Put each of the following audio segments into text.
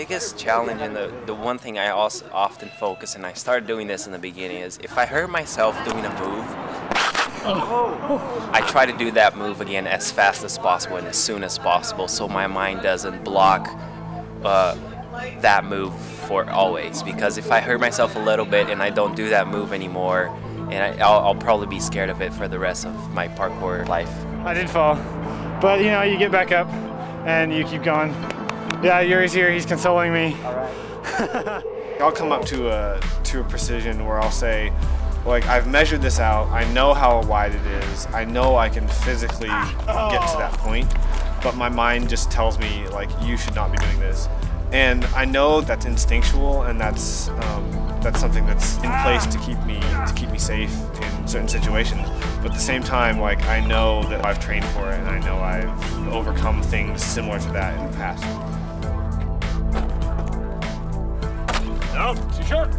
biggest challenge and the one thing I also often focus, and I started doing this in the beginning, is if I hurt myself doing a move, I try to do that move again as fast as possible and as soon as possible so my mind doesn't block that move for always. Because if I hurt myself a little bit and I don't do that move anymore, and I'll probably be scared of it for the rest of my parkour life. I did fall, but you know, you get back up and you keep going. Yeah, Yuri's here, he's consoling me. All right. I'll come up to a precision where I'll say, like, I've measured this out, I know how wide it is, I know I can physically get to that point, but my mind just tells me, like, you should not be doing this. And I know that's instinctual, and that's something that's in place to keep me safe in certain situations. But at the same time, like, I know that I've trained for it, and I know I've overcome things similar to that in the past. No, too short.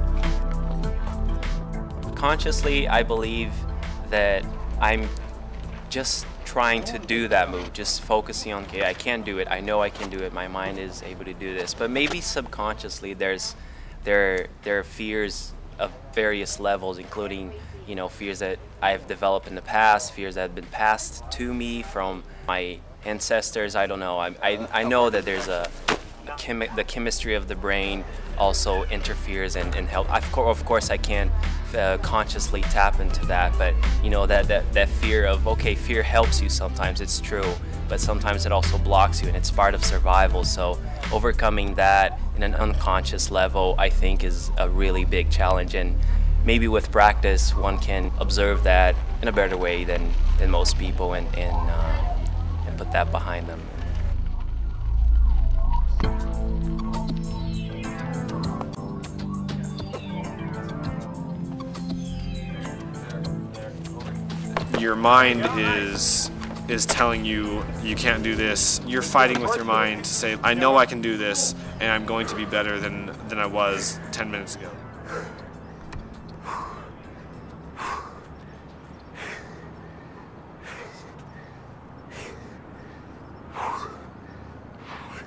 Consciously, I believe that I'm just trying to do that move, just focusing on, okay, I can do it, I know I can do it, my mind is able to do this. But maybe subconsciously there are fears of various levels, including, you know, fears that I've developed in the past, fears that have been passed to me from my ancestors. I don't know. I know that there's the chemistry of the brain also interferes and help. Of course, I can't consciously tap into that, but you know, that fear of, okay, fear helps you sometimes, it's true, but sometimes it also blocks you, and it's part of survival. So overcoming that in an unconscious level, I think, is a really big challenge, and maybe with practice one can observe that in a better way than most people, and put that behind them. Your mind is telling you you can't do this. You're fighting with your mind to say, I know I can do this, and I'm going to be better than I was 10 minutes ago.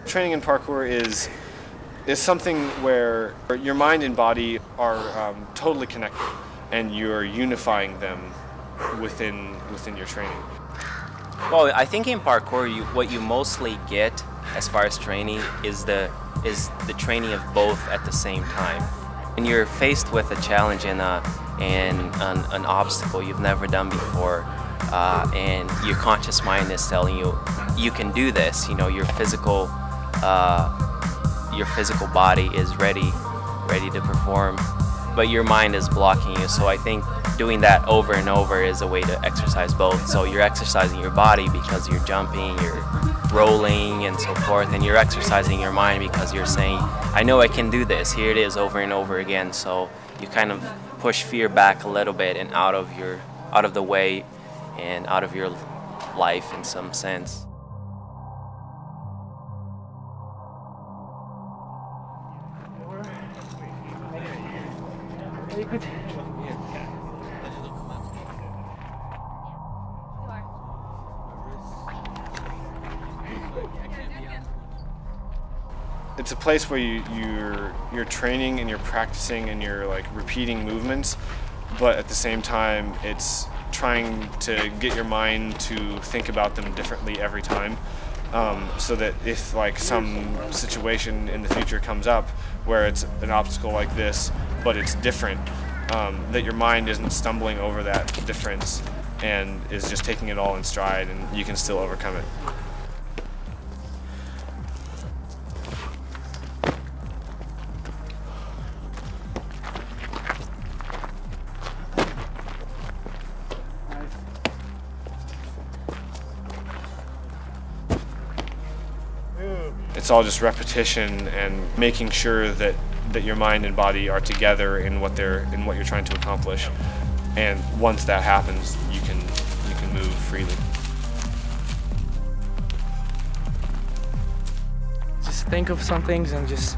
Training in parkour is something where your mind and body are totally connected, and you're unifying them within your training. Well, I think in parkour, what you mostly get as far as training is the training of both at the same time. When you're faced with a challenge and an obstacle you've never done before, and your conscious mind is telling you you can do this. You know, your physical body is ready to perform, but your mind is blocking you. So I think doing that over and over is a way to exercise both. So you're exercising your body because you're jumping, you're rolling and so forth, and you're exercising your mind because you're saying, I know I can do this, here it is, over and over again. So you kind of push fear back a little bit and out of the way and out of your life in some sense. Very good. It's a place where you're training and you're practicing and you're like repeating movements, but at the same time it's trying to get your mind to think about them differently every time, so that if like some situation in the future comes up where it's an obstacle like this but it's different, that your mind isn't stumbling over that difference and is just taking it all in stride, and you can still overcome it. It's all just repetition and making sure that your mind and body are together in what you're trying to accomplish. And once that happens, you can move freely. Just think of some things and just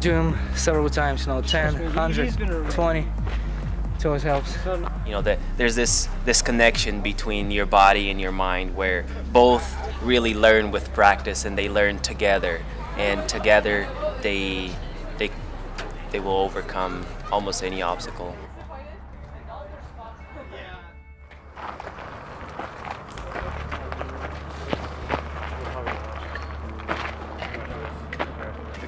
do them several times, you know, 10, 100, 20. It always helps. You know, there's this connection between your body and your mind where both really learn with practice, and they learn together, and together they will overcome almost any obstacle.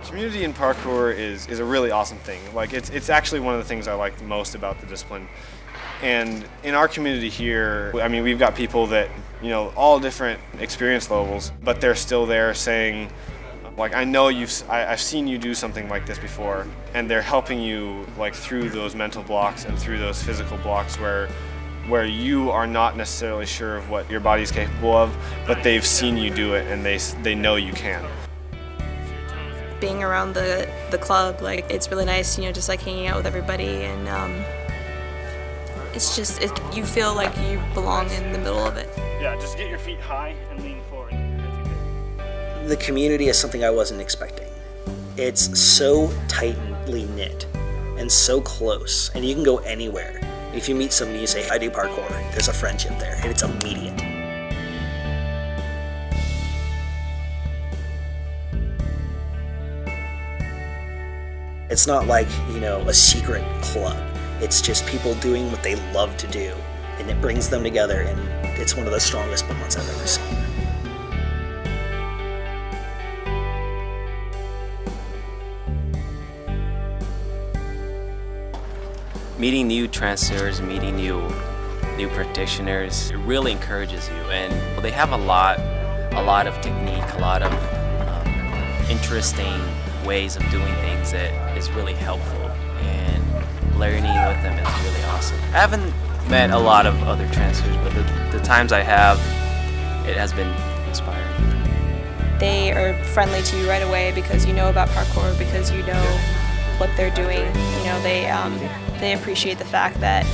Community in parkour is a really awesome thing. Like it's actually one of the things I like the most about the discipline. And in our community here, I mean, we've got people that, you know, all different experience levels, but they're still there saying, like, I know I've seen you do something like this before, and they're helping you like through those mental blocks and through those physical blocks where you are not necessarily sure of what your body's capable of, but they've seen you do it and they know you can. Being around the club, like, it's really nice, you know, just like hanging out with everybody, and it's just, you feel like you belong in the middle of it. Yeah, just get your feet high and lean forward. The community is something I wasn't expecting. It's so tightly knit and so close, and you can go anywhere. If you meet somebody, you say, I do parkour, there's a friendship there, and it's immediate. It's not like, you know, a secret club. It's just people doing what they love to do, and it brings them together, and it's one of the strongest bonds I've ever seen. Meeting new traceurs, meeting new practitioners, it really encourages you, and they have a lot of technique, a lot of interesting ways of doing things that is really helpful, and learning with them is really awesome. I haven't met a lot of other traceurs, but the times I have, it has been inspiring. They are friendly to you right away because you know about parkour, because you know what they're doing. You know, they appreciate the fact that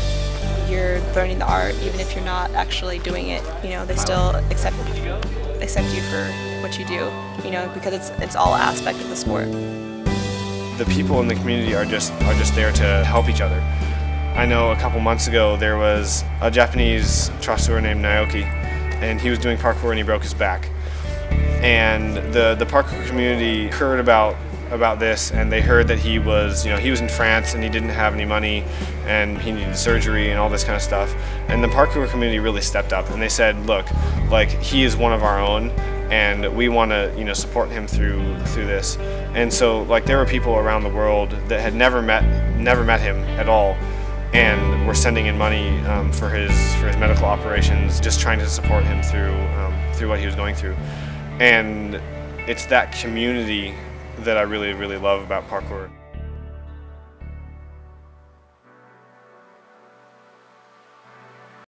you're learning the art, even if you're not actually doing it. You know, they still accept you for what you do, you know, because it's all aspect of the sport. The people in the community are just there to help each other. I know a couple months ago there was a Japanese Traceur named Naoki, and he was doing parkour and he broke his back. And the parkour community heard about this, and they heard that he was in France and he didn't have any money and he needed surgery and all this kind of stuff. And the parkour community really stepped up and they said, look, like, he is one of our own and we want to, you know, support him through this. And so, like, there were people around the world that had never met him at all, and were sending in money for his medical operations, just trying to support him through what he was going through. And it's that community that I really, really love about parkour.